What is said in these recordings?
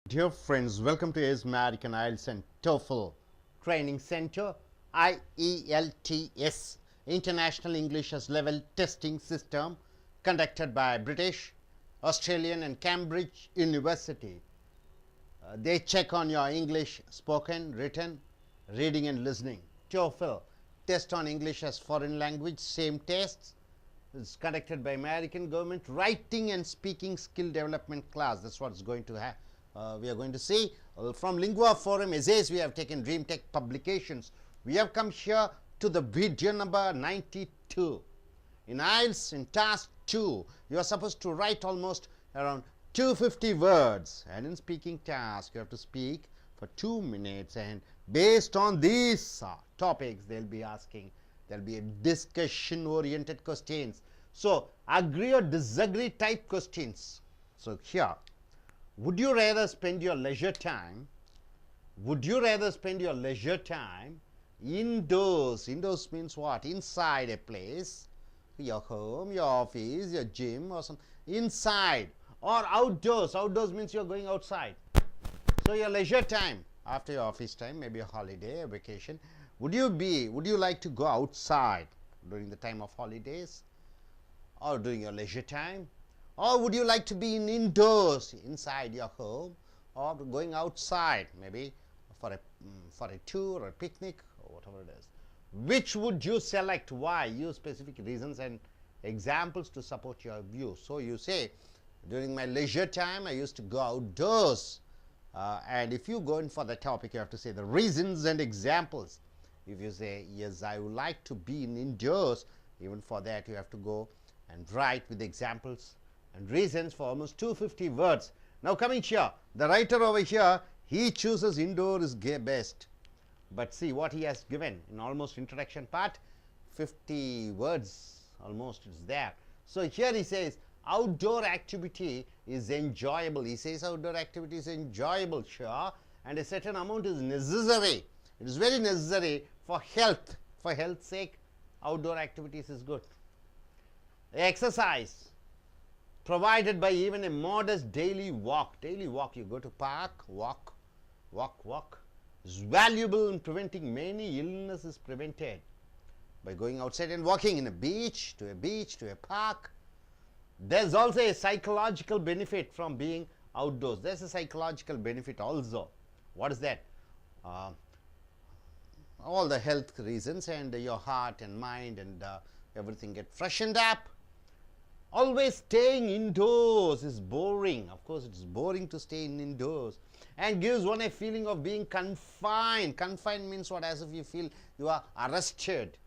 Dear friends, welcome to American I.E.L.T.S and TOEFL Training Center, I.E.L.T.S, International English as Level Testing System conducted by British, Australian and Cambridge University. They check on your English spoken, written, reading and listening. TOEFL, Test on English as Foreign Language, same tests. It's conducted by American government. Writing and speaking skill development class, that's what it's going to have. We are going to see from Lingua Forum essays we have taken Dream Tech publications. We have come here to the video number 92. In IELTS, in task 2, you are supposed to write almost around 250 words, and in speaking task you have to speak for 2 minutes, and based on these topics they'll be asking, there'll be a discussion oriented questions. So agree or disagree type questions. So here, would you rather spend your leisure time? Would you rather spend your leisure time indoors? Indoors means what? Inside a place, your home, your office, your gym or some inside, or outdoors. Outdoors means you're going outside. So your leisure time after your office time, maybe a holiday, a vacation. Would you like to go outside during the time of holidays or during your leisure time? Or would you like to be indoors, inside your home, or going outside, maybe for a tour or a picnic or whatever it is? Which would you select? Why? Use specific reasons and examples to support your view. So you say, during my leisure time, I used to go outdoors. And if you go in for the topic, you have to say the reasons and examples. If you say, yes, I would like to be indoors, even for that you have to go and write with examples and reasons for almost 250 words. Now coming here, the writer over here, he chooses indoor is best. But see what he has given in almost introduction part, 50 words almost is there. So here he says, outdoor activity is enjoyable. He says outdoor activity is enjoyable, sure, and a certain amount is necessary. It is very necessary for health. For health's sake, outdoor activities is good. Exercise provided by even a modest daily walk. Daily walk, you go to park, walk, is valuable in preventing many illnesses prevented by going outside and walking in a beach, to a park. There's also a psychological benefit from being outdoors. There's a psychological benefit also. What is that? All the health reasons, and your heart and mind and everything get freshened up. Always staying indoors is boring. Of course, it's boring to stay indoors, and gives one a feeling of being confined. Confined means what? As if you feel you are arrested.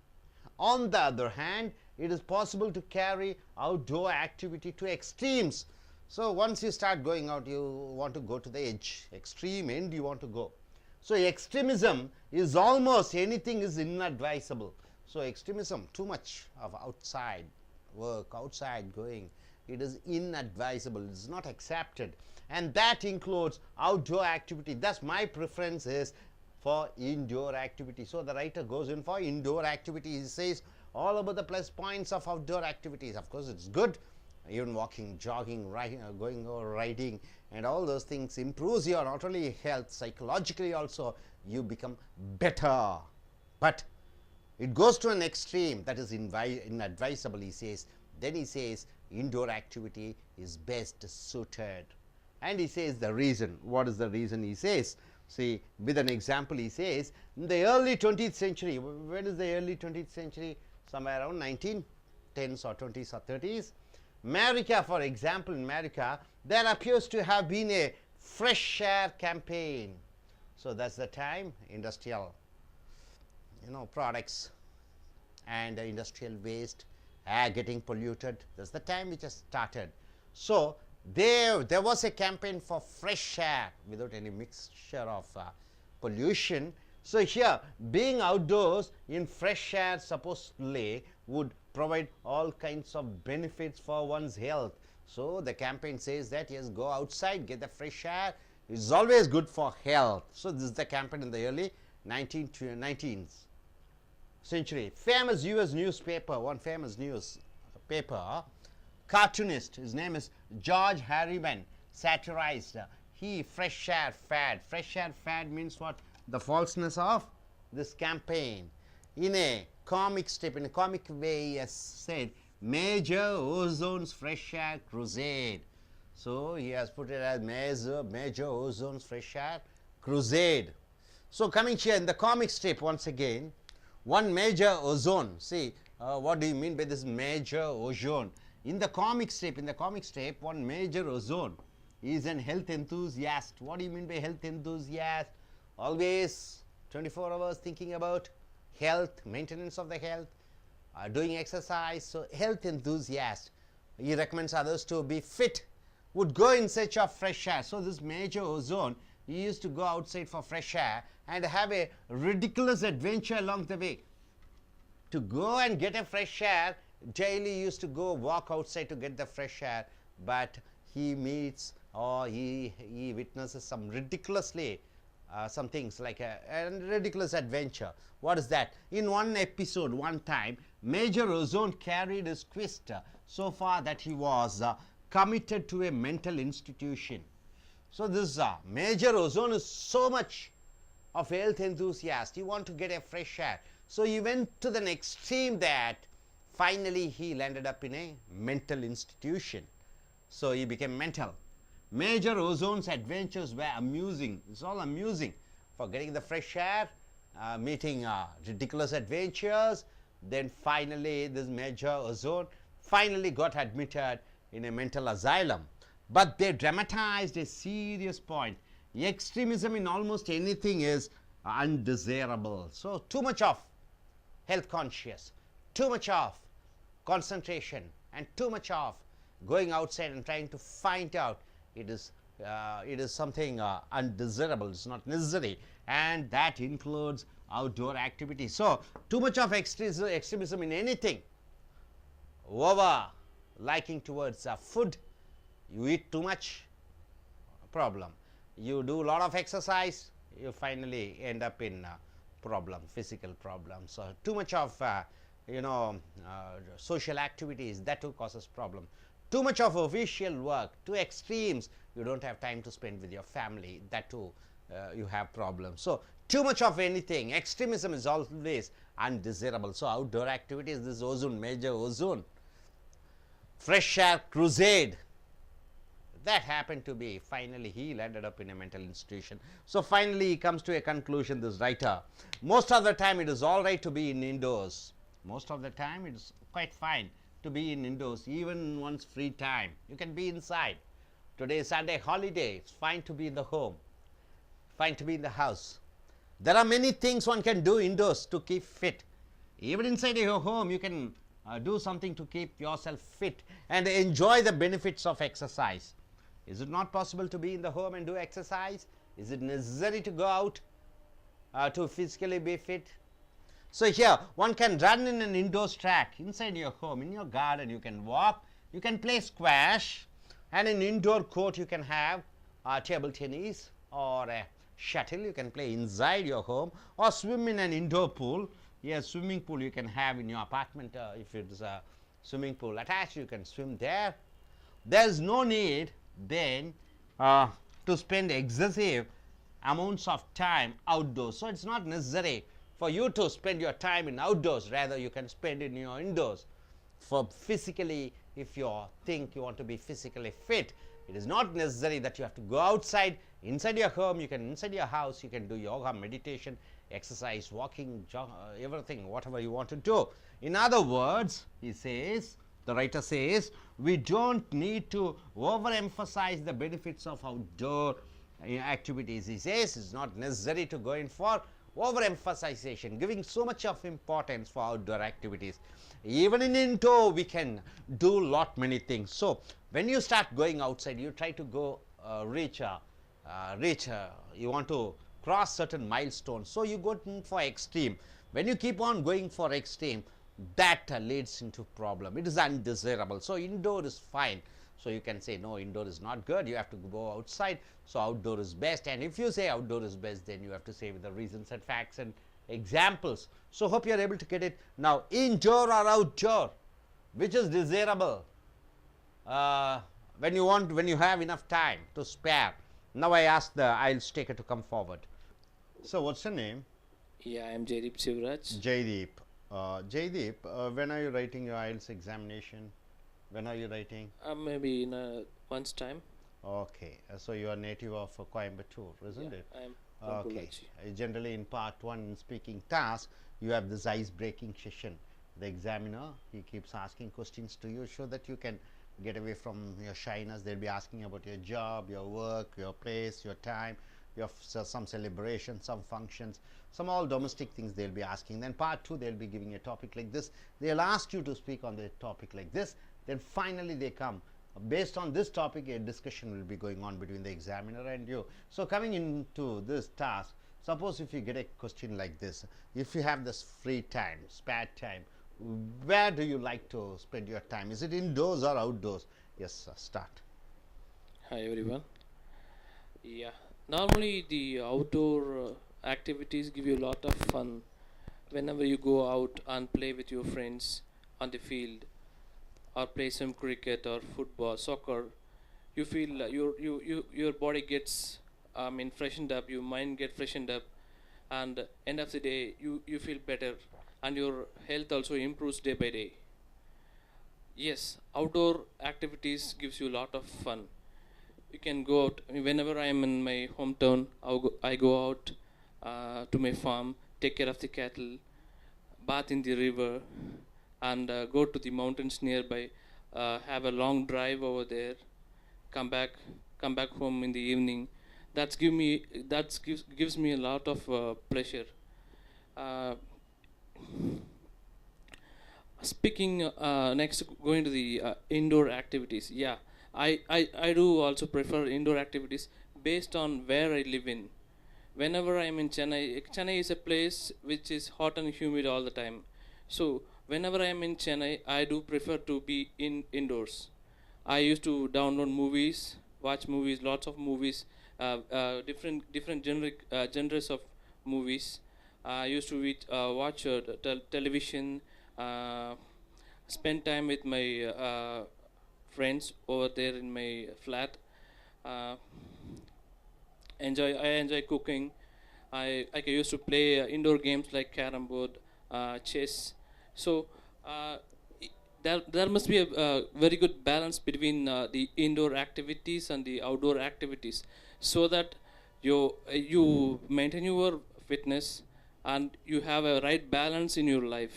On the other hand, it is possible to carry outdoor activity to extremes. So once you start going out, you want to go to the edge, extreme end you want to go. So extremism is almost anything is inadvisable. So extremism, too much of outside work, outside going, it is inadvisable, it is not accepted, and that includes outdoor activity. Thus my preference is for indoor activity. So the writer goes in for indoor activity. He says all about the plus points of outdoor activities. Of course it's good, even walking, jogging, going or riding, and all those things improves your not only health, psychologically also you become better. But it goes to an extreme, that is inadvisable, he says. Then he says indoor activity is best suited, and he says the reason. What is the reason? He says, see, with an example, he says, in the early 20th century, when is the early 20th century? Somewhere around 1910s or 20s or 30s. America, for example, in America, there appears to have been a fresh air campaign. So that's the time industrial products and industrial waste, air getting polluted. That's the time which has started. So there was a campaign for fresh air without any mixture of pollution. So here, being outdoors in fresh air supposedly would provide all kinds of benefits for one's health. So the campaign says that yes, go outside, get the fresh air. It's always good for health. So this is the campaign in the early 19th century. Famous US newspaper, one famous newspaper, cartoonist, his name is George Harriman, satirized fresh air fad. Fresh air fad means what? The falseness of this campaign. In a comic strip, in a comic way, he has said, Major Ozone's fresh air crusade. So he has put it as Major Ozone's fresh air crusade. So coming here in the comic strip once again, one Major Ozone. See, what do you mean by this Major Ozone? In the comic strip, one Major Ozone is an health enthusiast. What do you mean by health enthusiast? Always 24 hours thinking about health, maintenance of the health, doing exercise. So health enthusiast. He recommends others to be fit, would go in search of fresh air. So this Major Ozone, he used to go outside for fresh air and have a ridiculous adventure along the way. To go and get a fresh air, daily he used to go walk outside to get the fresh air, but he meets or he witnesses some ridiculously some things like a ridiculous adventure. What is that? In one episode, one time, Major Ozone carried his quest so far that he was committed to a mental institution. So this Major Ozone is so much of a health enthusiast. He want to get a fresh air. So he went to the extreme that finally he landed up in a mental institution. So he became mental. Major Ozone's adventures were amusing. It's all amusing. For getting the fresh air, meeting ridiculous adventures. Then finally this Major Ozone finally got admitted in a mental asylum. But they dramatized a serious point. Extremism in almost anything is undesirable. So too much of health conscious, too much of concentration, and too much of going outside and trying to find out it is something undesirable. It's not necessary, and that includes outdoor activities. So too much of extremism in anything, over liking towards food, you eat too much, problem. You do a lot of exercise, you finally end up in problem, physical problem. So too much of social activities, that too causes problem. Too much of official work, too extremes, you don't have time to spend with your family, that too you have problems. So too much of anything, extremism is always undesirable. So outdoor activities, this Ozone, Major Ozone, fresh air crusade, that happened to be, finally he landed up in a mental institution. So finally he comes to a conclusion, this writer. Most of the time it is all right to be in indoors. Most of the time it is quite fine to be in indoors, even one's free time. You can be inside. Today is Sunday holiday, it's fine to be in the home, fine to be in the house. There are many things one can do indoors to keep fit. Even inside your home you can do something to keep yourself fit and enjoy the benefits of exercise. Is it not possible to be in the home and do exercise? Is it necessary to go out to physically be fit? So here one can run in an indoors track inside your home, in your garden. You can walk, you can play squash, and in indoor court you can have table tennis or a shuttle. You can play inside your home or swim in an indoor pool. Yes, swimming pool you can have in your apartment. If it is a swimming pool attached, you can swim there. There is no need then to spend excessive amounts of time outdoors. So it's not necessary for you to spend your time in outdoors, rather you can spend in your indoors. For physically, if you think you want to be physically fit, it is not necessary that you have to go outside. Inside your home, you can, inside your house, you can do yoga, meditation, exercise, walking, everything, whatever you want to do. In other words, he says, the writer says, we don't need to overemphasize the benefits of outdoor activities. He says it's not necessary to go in for overemphasization, giving so much of importance for outdoor activities. Even in indoor, we can do many things. So when you start going outside, you try to go you want to cross certain milestones. So you go for extreme. When you keep on going for extreme, that leads into problem. It is undesirable. So indoor is fine. So you can say no, indoor is not good, you have to go outside. So outdoor is best. And if you say outdoor is best, then you have to say with the reasons and facts and examples. So hope you are able to get it. Now indoor or outdoor, which is desirable when you have enough time to spare? Now I ask the IELTS taker to come forward. So what's your name? Yeah, I'm Jaideep Sivraj. Jaideep. Jaideep, when are you writing your IELTS examination? When are you writing? Maybe in a month's time. Okay, so you are native of Coimbatore, isn't Yeah, it? I'm from Okay. Pollachi. Generally, in part one, in speaking task, you have this ice-breaking session. The examiner, he keeps asking questions to you so that you can get away from your shyness. They'll be asking about your job, your work, your place, your time, your some celebration, some functions, some all domestic things they'll be asking. Then part two, they'll be giving a topic like this. They'll ask you to speak on the topic like this. Then finally, they come based on this topic. A discussion will be going on between the examiner and you. So coming into this task, suppose if you get a question like this, if you have this free time, spare time, where do you like to spend your time? Is it indoors or outdoors? Yes, start. Hi everyone. Yeah, normally the outdoor activities give you a lot of fun. Whenever you go out and play with your friends on the field, or play some cricket or football, soccer, you feel your body gets freshened up, your mind get freshened up, and end of the day you feel better, and your health also improves day by day. Yes, outdoor activities gives you a lot of fun. You can go out whenever I am in my hometown. I go out to my farm, take care of the cattle, bath in the river, and go to the mountains nearby. Have a long drive over there. Come back, come back home in the evening. Gives me a lot of pleasure. Uh, Speaking next, going to the indoor activities. Yeah, I do also prefer indoor activities based on where I live in. Whenever I'm in Chennai, Chennai is a place which is hot and humid all the time. So whenever I'm in Chennai, I do prefer to be indoors. I used to download movies, watch movies, lots of movies, different genres of movies. I used to watch television, uh, spend time with my friends over there in my flat. Uh, I enjoy cooking. I used to play indoor games like carom board, chess. So uh, there must be a very good balance between the indoor activities and the outdoor activities, so that you maintain your fitness and you have a right balance in your life.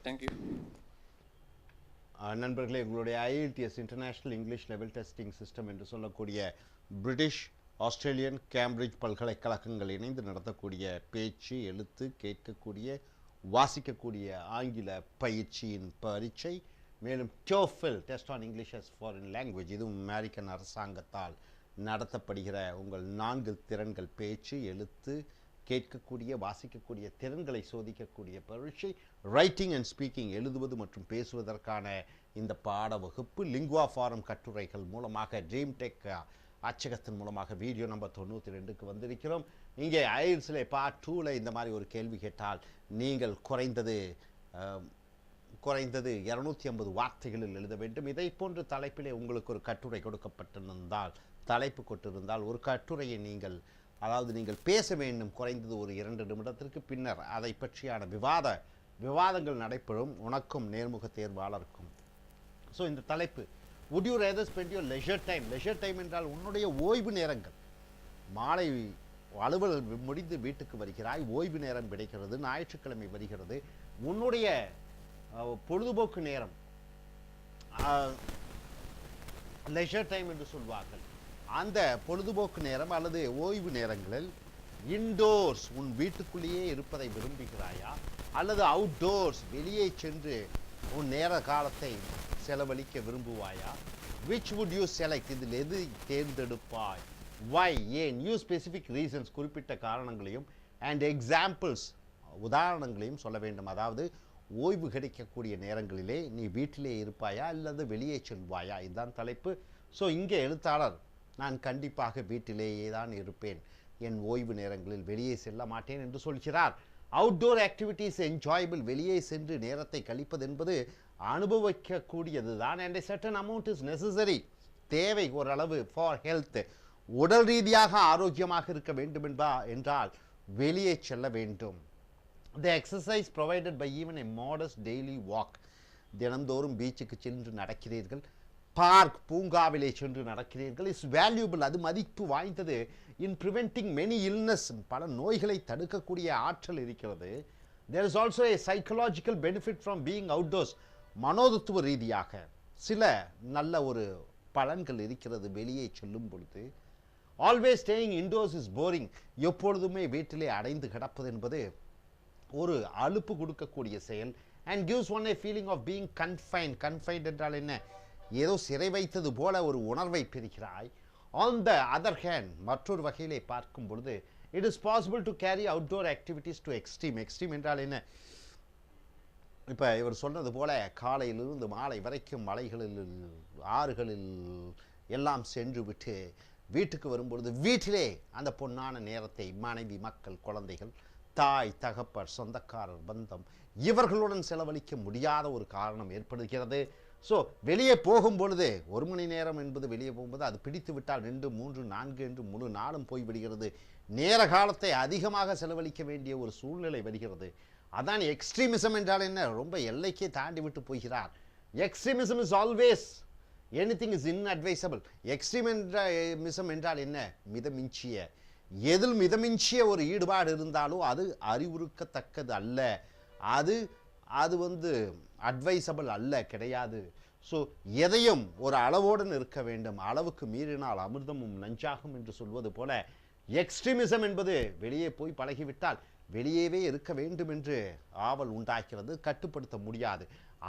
Thank you. நண்பர்களே, உங்களுடைய IELTS international English level testing system என்று சொல்லக்கூடிய British, Australian, Cambridge பல்கலைக்கழகங்கள் இணைந்து நடத்தக்கூடிய பேச்சு, எழுத்து, கேட்கக்கூடிய, வாசிக்கக்கூடிய ஆங்கில பயிற்சியின் பரீட்சை, மேலும் TOEFL test on English as foreign language, இதுவும் அமெரிக்கன் அரசாங்கத்தால் நடத்தப்படுகிற உங்கள் 4 திறன்கள், பேச்சு, எழுத்து, கேட்கக்கூடிய, வாசிக்கக்கூடிய திறன்களை சோதிக்கக்கூடிய பரீட்சை, ரைட்டிங் அண்ட் ஸ்பீக்கிங், எழுதுவது மற்றும் பேசுவதற்கான இந்த பாட வகுப்பு லிங்குவா ஃபாரம் கட்டுரைகள் மூலமாக ட்ரீம் டெக் அச்சகத்தின் மூலமாக வீடியோ நம்பர் 92க்கு வந்திருக்கிறோம். இங்கே IELTSல பார்ட் 2ல இந்த மாதிரி ஒரு கேள்வி கேட்டால் நீங்கள் குறைந்தது 250 வார்த்தைகளில் எழுத வேண்டும். இதை போன்ற தலைப்பிலே உங்களுக்கு ஒரு கட்டுரை கொடுக்கப்பட்டிருந்தால், தலைப்பு கொண்டிருந்தால், ஒரு கட்டுரையை நீங்கள் பேச வேண்டும் குறைந்தது ஒரு 2 நிமிடத்திற்கு. பின்னர் அதை பற்றியான விவாதங்கள் நடைபெறும் உனக்கும் நேர்முக தேர்வாளருக்கும். ஸோ இந்த தலைப்பு, would you rather spend your leisure time என்றால் உன்னுடைய ஓய்வு நேரங்கள். மாலை அலுவல் முடிந்து வீட்டுக்கு வருகிறாய், ஓய்வு நேரம் கிடைக்கிறது, ஞாயிற்றுக்கிழமை வருகிறது, உன்னுடைய பொழுதுபோக்கு நேரம், லெஷர் டைம் என்று சொல்வார்கள். அந்த பொழுதுபோக்கு நேரம் அல்லது ஓய்வு நேரங்களில் இன்டோர்ஸ் உன் வீட்டுக்குள்ளேயே இருப்பதை விரும்புகிறாயா, அல்லது அவுட்டோர்ஸ் வெளியே சென்று உன் நேர காலத்தை செலவழிக்க விரும்புவாயா? which would you select? இதில் எது தேர்ந்தெடுப்பாய்? why? ஏன்? யூஸ் ஸ்பெசிஃபிக் ரீசன்ஸ், குறிப்பிட்ட காரணங்களையும், அண்ட் எக்ஸாம்பிள்ஸ், உதாரணங்களையும் சொல்ல வேண்டும். அதாவது ஓய்வு கிடைக்கக்கூடிய நேரங்களிலே நீ வீட்டிலே இருப்பாயா அல்லது வெளியே செல்வாயா? இதுதான் தலைப்பு. ஸோ இங்கே எழுத்தாளர், நான் கண்டிப்பாக வீட்டிலேயே தான் இருப்பேன், என் ஓய்வு நேரங்களில் வெளியே செல்ல மாட்டேன் என்று சொல்கிறார். அவுட்டோர் ஆக்டிவிட்டீஸ் என்ஜாயபிள், வெளியே சென்று நேரத்தை கழிப்பது என்பது அனுபவிக்கக்கூடியது தான். And a certain amount is necessary, தேவை ஓரளவு, ஃபார் ஹெல்த், உடல் ரீதியாக ஆரோக்கியமாக இருக்க வேண்டும் என்றால் வெளியே செல்ல வேண்டும். The exercise provided by even a modest daily walk, தினந்தோறும் பீச்சுக்கு சென்று நடக்கிறீர்கள், பார்க் பூங்காவிலே சென்று நடக்கிறீர்கள், இஸ் வேல்யூபிள், அது மதிப்பு வாய்ந்தது. இன் ப்ரிவென்டிங் மெனி இல்னஸ், பல நோய்களை தடுக்கக்கூடிய ஆற்றல் இருக்கிறது. There is also a psychological benefit from being outdoors, மனோதத்துவ ரீதியாக சில நல்ல ஒரு பலன்கள் இருக்கிறது வெளியே செல்லும் பொழுது. Always staying indoors is boring, எப்பொழுதுமே வீட்டிலே அடைந்து கிடப்பது என்பது ஒரு அலுப்பு கொடுக்கக்கூடிய செயல். And gives one a feeling of being confined என்றால் என்ன, ஏதோ சிறை வைத்தது போல ஒரு உணர்வை பெறுகிறாய். ஆன் த அதர் ஹேண்ட், மற்றொரு வகையிலே பார்க்கும் பொழுது it is possible to carry outdoor activities to extreme என்றால் என்ன, இப்போ இவர் சொன்னது போல காலையிலிருந்து மாலை வரைக்கும் மலைகளில் ஆறுகளில் எல்லாம் சென்று விட்டு வீட்டுக்கு வரும்பொழுது வீட்டிலே அந்த பொன்னான நேரத்தை மனைவி மக்கள் குழந்தைகள் தாய் தகப்பர் சொந்தக்காரர் பந்தம் இவர்களுடன் செலவழிக்க முடியாத ஒரு காரணம் ஏற்படுகிறது. ஸோ வெளியே போகும் பொழுது 1 மணி நேரம் என்பது வெளியே போகும்போது அது பிடித்து விட்டால் 2, 3, 4 என்று முழு நாளும் போய்விடுகிறது. நேர காலத்தை அதிகமாக செலவழிக்க வேண்டிய ஒரு சூழ்நிலை வருகிறது. அதான் எக்ஸ்ட்ரீமிசம் என்றால் என்ன, ரொம்ப எல்லைக்கே தாண்டி விட்டு போகிறார். Extremism is always anything is inadvisable. Extremism என்றால் என்ன, மிதமிஞ்சிய, எதில் மிதமிஞ்சிய ஒரு ஈடுபாடு இருந்தாலும் அது அறிவுறுக்கத்தக்கது அல்ல, அது அட்வைசபிள் அல்ல, கிடையாது. ஸோ எதையும் ஒரு அளவோடு இருக்க வேண்டும், அளவுக்கு மீறினால் அமிர்தமும் நஞ்சாகும் என்று சொல்வது போல எக்ஸ்ட்ரீமிசம் என்பது வெளியே போய் பழகிவிட்டால் வெளியேவே இருக்க வேண்டும் என்று ஆவல் உண்டாக்கிறது, கட்டுப்படுத்த முடியாது,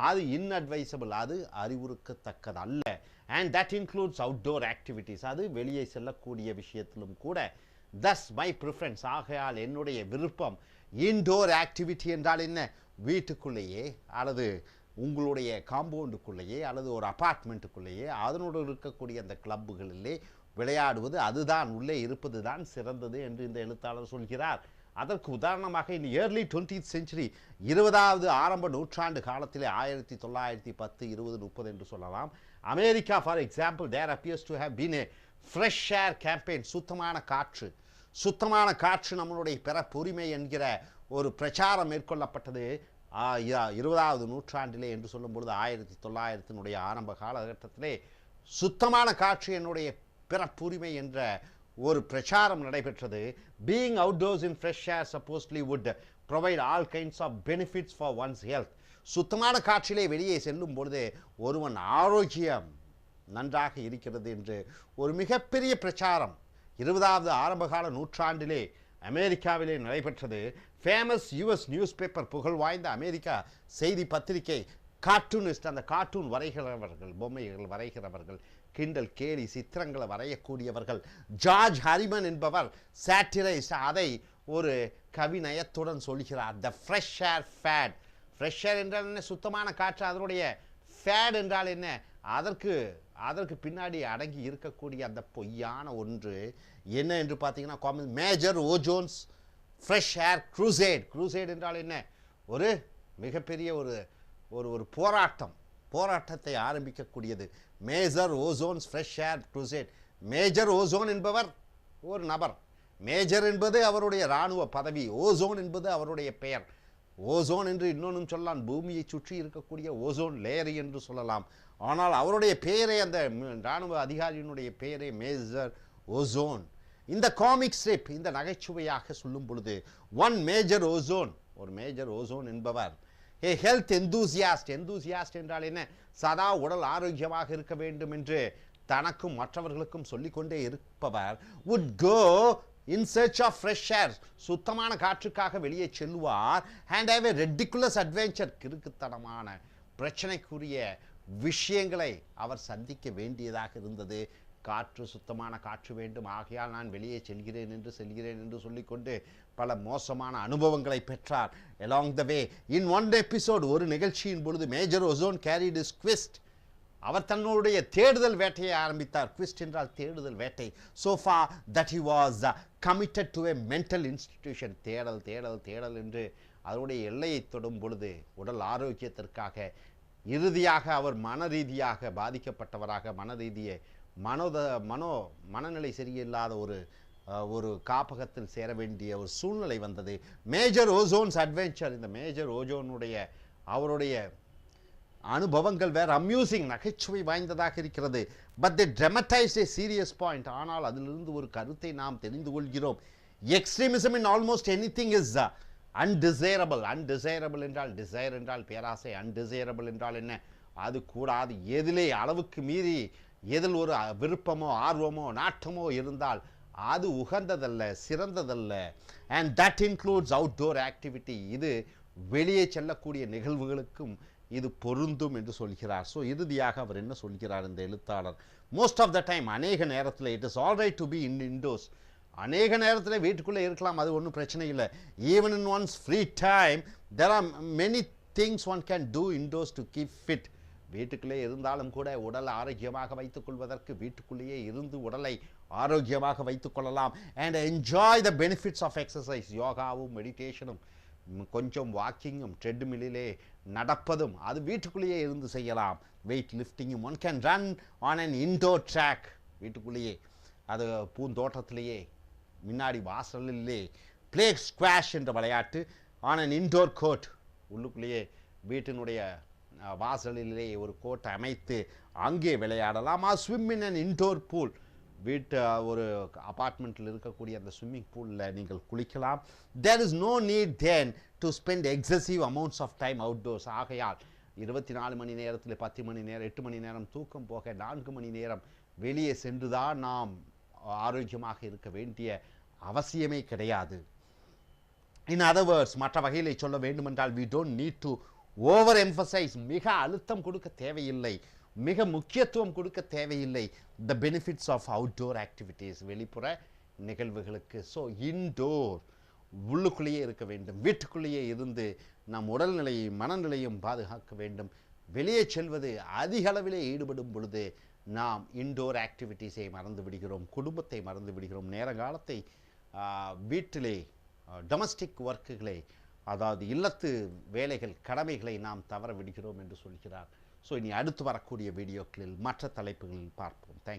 அது இன்அட்வைசபிள், அது அறிவுறுக்கத்தக்கது அல்ல. And that includes outdoor activities, அது வெளியே செல்லக்கூடிய விஷயத்திலும் கூட. தஸ் மை ப்ரிஃபரன்ஸ், ஆகையால் என்னுடைய விருப்பம் இன்டோர் ஆக்டிவிட்டி என்றால் என்ன, வீட்டுக்குள்ளேயே அல்லது உங்களுடைய காம்பவுண்டுக்குள்ளேயே அல்லது ஒரு அப்பார்ட்மெண்ட்டுக்குள்ளேயே அதனோடு இருக்கக்கூடிய அந்த கிளப்புகளிலே விளையாடுவது, அதுதான் உள்ளே இருப்பது தான் சிறந்தது என்று இந்த எழுத்தாளர் சொல்கிறார். அதற்கு உதாரணமாக இந்த ஏர்லி 20th century, 20வது ஆரம்ப நூற்றாண்டு காலத்திலே 1910, 20, 30 என்று சொல்லலாம். America for example, there appears to have been a fresh air campaign, சுத்தமான காற்று நம்மளுடைய பிறப்புரிமை என்கிற ஒரு பிரச்சாரம் மேற்கொள்ளப்பட்டது 20வது நூற்றாண்டிலே என்று சொல்லும்பொழுது 1900 ஆரம்ப காலகட்டத்திலே சுத்தமான காற்று என்னுடைய பிறப்புரிமை என்ற ஒரு பிரச்சாரம் நடைபெற்றது. Being outdoors in fresh air supposedly would provide all kinds of benefits for one's health. சுத்தமான காற்றிலே வெளியே செல்லும் பொழுது ஒருவன் ஆரோக்கியம் நன்றாக இருக்கிறது என்று ஒரு மிகப்பெரிய பிரச்சாரம் 20வது ஆரம்பகால நூற்றாண்டிலே அமெரிக்காவிலே நடைபெற்றது. ஃபேமஸ் யுஎஸ் நியூஸ் பேப்பர், புகழ் வாய்ந்த அமெரிக்கா செய்தி பத்திரிகை, கார்ட்டூனிஸ்ட், அந்த கார்ட்டூன் வரைகிறவர்கள், பொம்மைகள் வரைகிறவர்கள், கிண்டல் கேலி சித்திரங்களை வரையக்கூடியவர்கள், ஜார்ஜ் ஹரிமன் என்பவர் சாட்டிரைஸ்ட், அதை ஒரு கவிநயத்துடன் சொல்கிறார். The fresh air fad. Fresh air என்றால் என்ன, சுத்தமான காற்று. அதனுடைய ஃபேட் என்றால் என்ன, அதற்கு பின்னாடி அடங்கி இருக்கக்கூடிய அந்த பொய்யான ஒன்று என்ன என்று பார்த்தீங்கன்னா, மேஜர் ஓஜோன்ஸ் ஃப்ரெஷ் ஏர் க்ரூசேட் என்றால் என்ன, ஒரு மிகப்பெரிய ஒரு போராட்டத்தை ஆரம்பிக்கக்கூடியது. Major Ozone's fresh air crusade. Major Ozone என்பவர் ஒரு நபர், மேஜர் என்பது அவருடைய இராணுவ பதவி, ஓசோன் என்பது அவருடைய பெயர். ஓசோன் என்று இன்னொன்றும் சொல்லலாம், பூமியை சுற்றி இருக்கக்கூடிய ஓசோன் லேயர் என்று சொல்லலாம். ஆனால் அவருடைய பெயரே, அந்த இராணுவ அதிகாரியினுடைய பெயரே மேஜர் ஓசோன். இந்த காமிக் ஸ்ட்ரிப், இந்த நகைச்சுவையாக சொல்லும் பொழுது ஒரு மேஜர் ஓசோன் என்பவர் ஏ ஹெல்த் எந்தூசியாஸ்ட் என்றால் என்ன, சதா உடல் ஆரோக்கியமாக இருக்க வேண்டும் என்று தனக்கும் மற்றவர்களுக்கும் சொல்லிக்கொண்டே இருப்பவர் would go in search of fresh air, சுத்தமான காற்றுக்காக வெளியே செல்வார். and have a ridiculous adventure, கிறுக்குத்தனமான பிரச்சனைக்குரிய விஷயங்களை அவர் சந்திக்க வேண்டியதாக இருந்தது. சுத்தமான காற்று வேண்டும், ஆகையால் நான் வெளியே செல்கிறேன் என்று சொல்லிக்கொண்டு பல மோசமான அனுபவங்களை பெற்றார். along the way, in one episode, ஒரு நிகழ்ச்சியின் பொழுது major ozone carried his quest, அவர் தன்னுடைய தேடுதல் வேட்டையை ஆரம்பித்தார். குவிஸ்ட் என்றால் தேடுதல் வேட்டை. so far that he was committed to a mental institution, தேடல் என்று அதனுடைய எல்லையை தொடும் பொழுது உடல் ஆரோக்கியத்திற்காக இறுதியாக அவர் மனரீதியாக பாதிக்கப்பட்டவராக, மனரீதியை மனநிலை சரியில்லாத ஒரு காப்பகத்தில் சேர வேண்டிய ஒரு சூழ்நிலை வந்தது. மேஜர் ஓசோன்ஸ் அட்வென்ச்சர், இந்த மேஜர் ஓஜோனுடைய அவருடைய அனுபவங்கள் வேறு அம்யூசிங், நகைச்சுவை வாய்ந்ததாக இருக்கிறது. But they dramatise a serious point. ஆனால் அதிலிருந்து ஒரு கருத்தை நாம் தெரிந்து கொள்கிறோம். Extremism in almost anything is undesirable. Undesirable என்றால், டிசைர் என்றால் பேராசை, அன்டிசைரபிள் என்றால் என்ன? அது கூடாது. எதிலே அளவுக்கு மீறி எதில் ஒரு விருப்பமோ ஆர்வமோ நாட்டமோ இருந்தால் அது உகந்ததல்ல, சிறந்ததல்ல. And that includes outdoor activity. இது வெளியே செல்லக்கூடிய நிகழ்வுகளுக்கும் இது பொருந்தும் என்று சொல்கிறார். ஸோ இறுதியாக அவர் என்ன சொல்கிறார் இந்த எழுத்தாளர்? மோஸ்ட் ஆஃப் த டைம், அநேக நேரத்தில் it is all right to be indoors. அநேக நேரத்தில் வீட்டுக்குள்ளே இருக்கலாம், அது ஒன்றும் பிரச்சனை இல்லை. Even in one's free time there are many things one can do indoors to keep fit. வீட்டுக்குள்ளே இருந்தாலும் கூட உடலை ஆரோக்கியமாக வைத்துக் கொள்வதற்கு வீட்டுக்குள்ளேயே இருந்து உடலை ஆரோக்கியமாக வைத்துக் கொள்ளலாம். And enjoy the benefits of exercise. யோகாவும் மெடிடேஷனும் கொஞ்சம் வாக்கிங்கும் ட்ரெட்மில்லிலே நடப்பதும் அது வீட்டுக்குள்ளேயே இருந்து செய்யலாம். வெயிட் லிஃப்டிங்கும் one can run on an indoor track. வீட்டுக்குள்ளேயே, அது பூந்தோட்டத்திலேயே, முன்னாடி வாசலிலே பிளே ஸ்குவாஷ் என்ற விளையாட்டு ஆன் அன் இன்டோர் கோர்ட். உள்ளுக்குள்ளேயே வீட்டினுடைய வாசலிலே ஒரு கோட்டை அமைத்து அங்கே விளையாடலாம். Swim in an indoor pool. ஒரு அபார்ட்மெண்ட்டில் இருக்கக்கூடிய அந்த ஸ்விம்மிங் பூலில் நீங்கள் குளிக்கலாம். There is no need then to spend excessive amounts of time outdoors. ஆகையால் 24 மணி நேரத்தில் 10 மணி நேரம் 8 மணி நேரம் தூக்கம் போக 4 மணி நேரம் வெளியே சென்றுதான் நாம் ஆரோக்கியமாக இருக்க வேண்டிய அவசியமே கிடையாது. இன் அதர் வேர்ட்ஸ், மற்ற வகையிலே சொல்ல வேண்டுமென்றால், we don't need to over emphasize, மிக அழுத்தம் கொடுக்க தேவையில்லை, மிக முக்கியத்துவம் கொடுக்க தேவையில்லை the benefits of outdoor activities, வெளிப்புற நிகழ்வுகளுக்கு. ஸோ இன்டோர், உள்ளுக்குள்ளேயே இருக்க வேண்டும், வீட்டுக்குள்ளேயே இருந்து நம் உடல்நிலையும் மனநிலையும் பாதுகாக்க வேண்டும். வெளியே செல்வது அதிக அளவிலே ஈடுபடும் பொழுது நாம் இன்டோர் ஆக்டிவிட்டீஸை மறந்து விடுகிறோம், குடும்பத்தை மறந்து விடுகிறோம், நேரங்காலத்தை வீட்டிலே டொமஸ்டிக் ஒர்க்குகளை, அதாவது இல்லத்து வேலைகள் கடமைகளை நாம் தவற விடுகிறோம் என்று சொல்கிறார். ஸோ இனி அடுத்து வரக்கூடிய வீடியோக்களில் மற்ற தலைப்புகளில் பார்ப்போம். தேங்க்யூ.